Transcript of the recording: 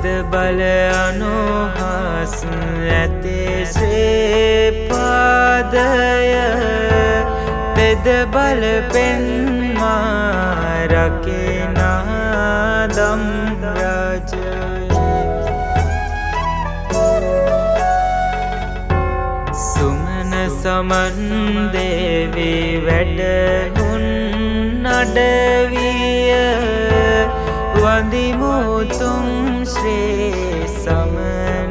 තෙද බල අනුහස් ඇතේ ශ්‍රේපාදය තෙද බල පෙන්මා රකෙනා දම් රාජය සුමන සමන් දේවි වැඩහුන් නඩවිය වඳිමුතුම් ශ්‍රේ සමන